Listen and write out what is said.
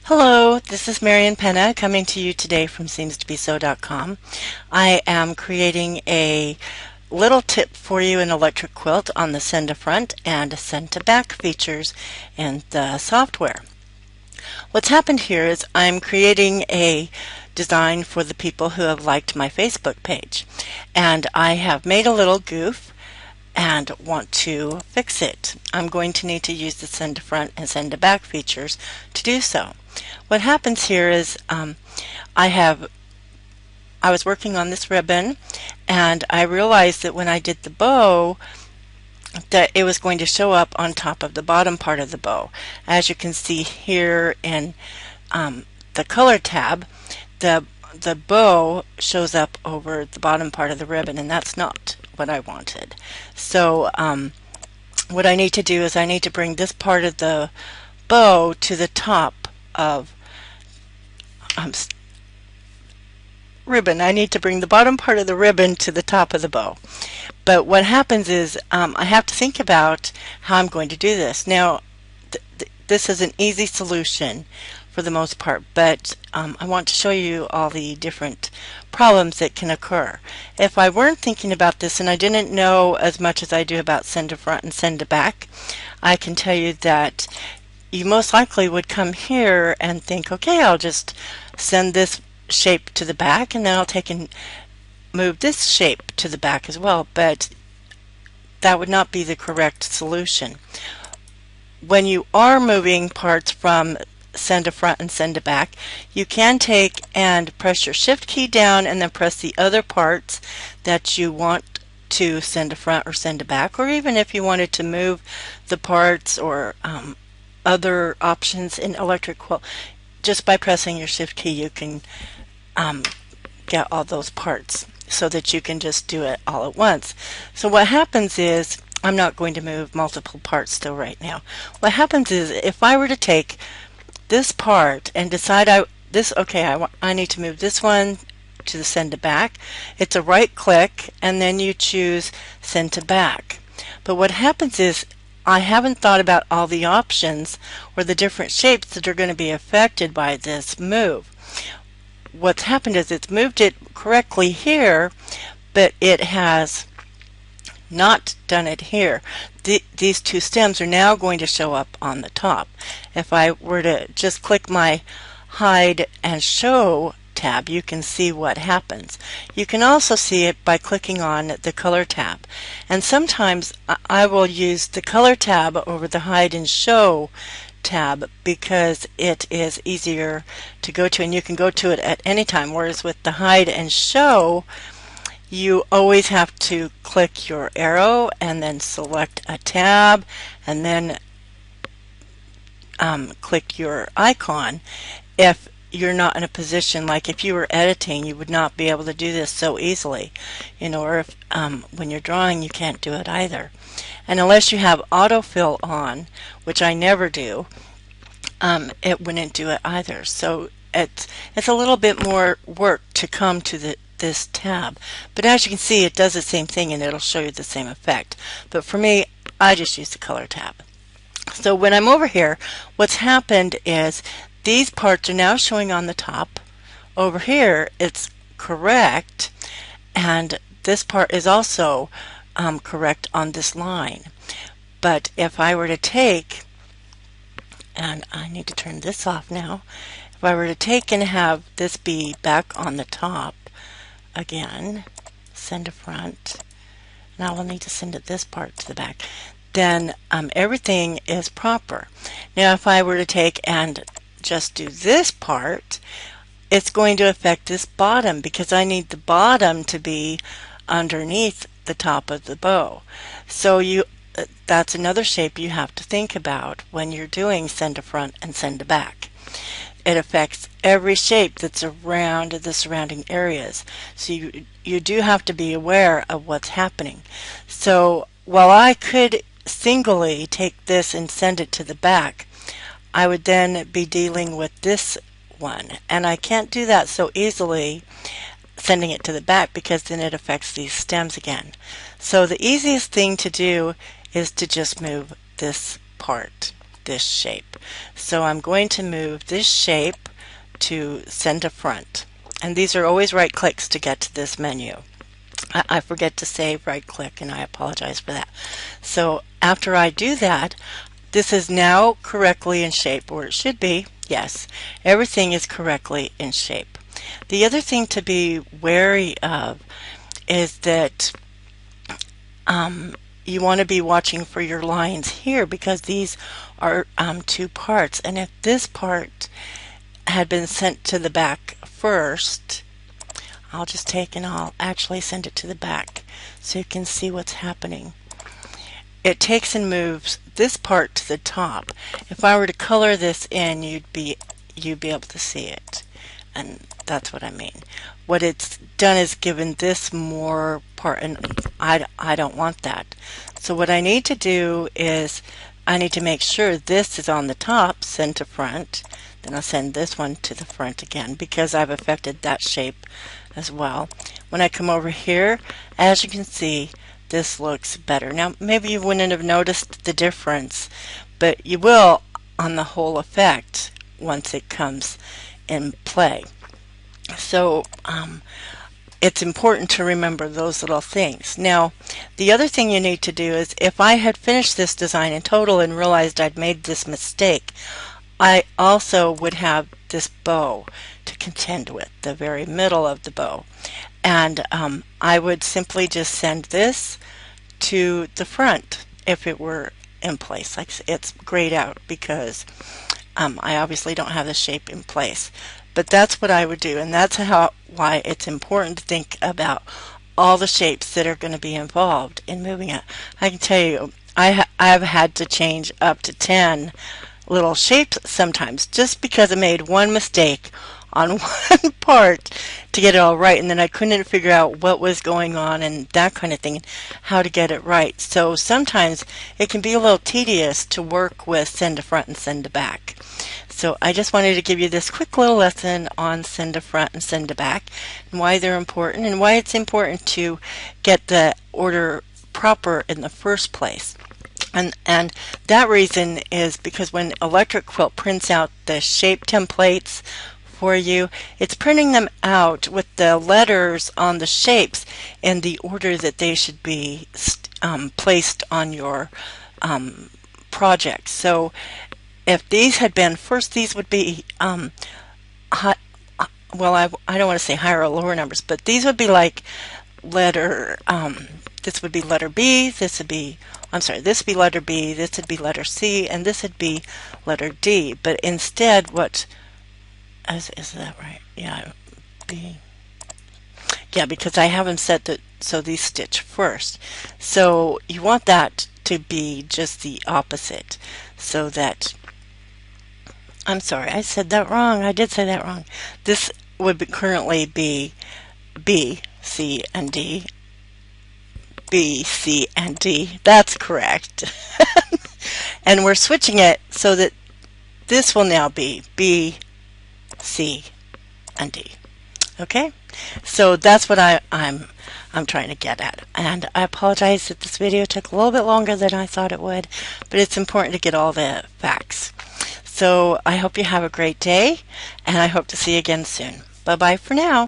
Hello, this is Marian Pena coming to you today from seemstobesew.com. I am creating a little tip for you in Electric Quilt on the send to front and send to back features in the software. What's happened here is I'm creating a design for the people who have liked my Facebook page, and I have made a little goof and want to fix it. I'm going to need to use the send to front and send to back features to do so. What happens here is I was working on this ribbon, and I realized that when I did the bow that it was going to show up on top of the bottom part of the bow. As you can see here in the color tab, the bow shows up over the bottom part of the ribbon, and that's not what I wanted. So what I need to do is I need to bring this part of the bow to the top of ribbon. I need to bring the bottom part of the ribbon to the top of the bow. But what happens is I have to think about how I'm going to do this. Now this is an easy solution for the most part, but I want to show you all the different problems that can occur. If I weren't thinking about this and I didn't know as much as I do about send to front and send to back, I can tell you that you most likely would come here and think, okay, I'll just send this shape to the back, and then I'll take and move this shape to the back as well, but that would not be the correct solution. When you are moving parts from send to front and send to back, you can take and press your shift key down and then press the other parts that you want to send to front or send to back, or even if you wanted to move the parts or other options in Electric Quilt, just by pressing your shift key you can get all those parts so that you can just do it all at once. So what happens is, I'm not going to move multiple parts still right now. What happens is, if I were to take this part and decide I need to move this one to the send to back, it's a right click and then you choose send to back. But what happens is I haven't thought about all the options or the different shapes that are going to be affected by this move. What's happened is it's moved it correctly here, but it has not done it here. These two stems are now going to show up on the top. If I were to just click my hide and show tab, you can see what happens. You can also see it by clicking on the color tab, and sometimes I will use the color tab over the hide and show tab because it is easier to go to, and you can go to it at any time, whereas with the hide and show you always have to click your arrow and then select a tab and then click your icon. If you're not in a position, like if you were editing, you would not be able to do this so easily, or if when you're drawing you can't do it either. And unless you have autofill on, which I never do, it wouldn't do it either. So it's a little bit more work to come to this tab, but as you can see it does the same thing and it'll show you the same effect. But for me, I just use the color tab. So when I'm over here, what's happened is these parts are now showing on the top. Over here it's correct, and this part is also correct on this line. But if I were to take, and I need to turn this off now, if I were to take and have this be back on the top again, send to front, now I'll need to send this part to the back, then everything is proper. Now if I were to take and just do this part, it's going to affect this bottom because I need the bottom to be underneath the top of the bow. So that's another shape you have to think about when you're doing send to front and send to back. It affects every shape that's around the surrounding areas. So you do have to be aware of what's happening. So while I could singly take this and send it to the back, I would then be dealing with this one, and I can't do that so easily sending it to the back because then it affects these stems again. So the easiest thing to do is to just move this part. this shape. So I'm going to move this shape to send to front. And these are always right clicks to get to this menu. I forget to say right click, and I apologize for that. So after I do that, this is now correctly in shape, or it should be. Yes, everything is correctly in shape. The other thing to be wary of is that you want to be watching for your lines here, because these are two parts, and if this part had been sent to the back first, I'll just take and I'll actually send it to the back so you can see what's happening. It takes and moves this part to the top. If I were to color this in, you'd be able to see it, and that's what I mean. What it's done is given this more part, and I don't want that. So what I need to do is I need to make sure this is on the top, send to front. Then I'll send this one to the front again, because I've affected that shape as well. When I come over here, as you can see, this looks better. Now maybe you wouldn't have noticed the difference, but you will on the whole effect once it comes in play. So it's important to remember those little things. Now the other thing you need to do is, if I had finished this design in total and realized I'd made this mistake, I also would have this bow to contend with, the very middle of the bow, and I would simply just send this to the front if it were in place. Like, it's grayed out because I obviously don't have the shape in place, but that's what I would do, and that's why it's important to think about all the shapes that are going to be involved in moving it. I can tell you, I've had to change up to 10 little shapes sometimes, just because I made one mistake on one part to get it all right, and then I couldn't figure out what was going on and that kind of thing, how to get it right. So sometimes it can be a little tedious to work with send to front and send to back. So I just wanted to give you this quick little lesson on send to front and send to back, and why they're important, and why it's important to get the order proper in the first place. And that reason is because when Electric Quilt prints out the shape templates for you, it's printing them out with the letters on the shapes in the order that they should be placed on your project. So if these had been first, these would be high, well, I don't want to say higher or lower numbers, but these would be like letter, this would be letter B, this would be, I'm sorry, this would be letter B, this would be letter C, and this would be letter D. But instead, is that right? Yeah, B. Yeah, because I have them set so these stitch first. So you want that to be just the opposite, so that, I'm sorry, I said that wrong. I did say that wrong. This would currently be B, C, and D. B, C, and D. That's correct. And we're switching it so that this will now be B, C, and D. Okay? So that's what I'm trying to get at. And I apologize that this video took a little bit longer than I thought it would, but it's important to get all the facts. So I hope you have a great day, and I hope to see you again soon. Bye-bye for now.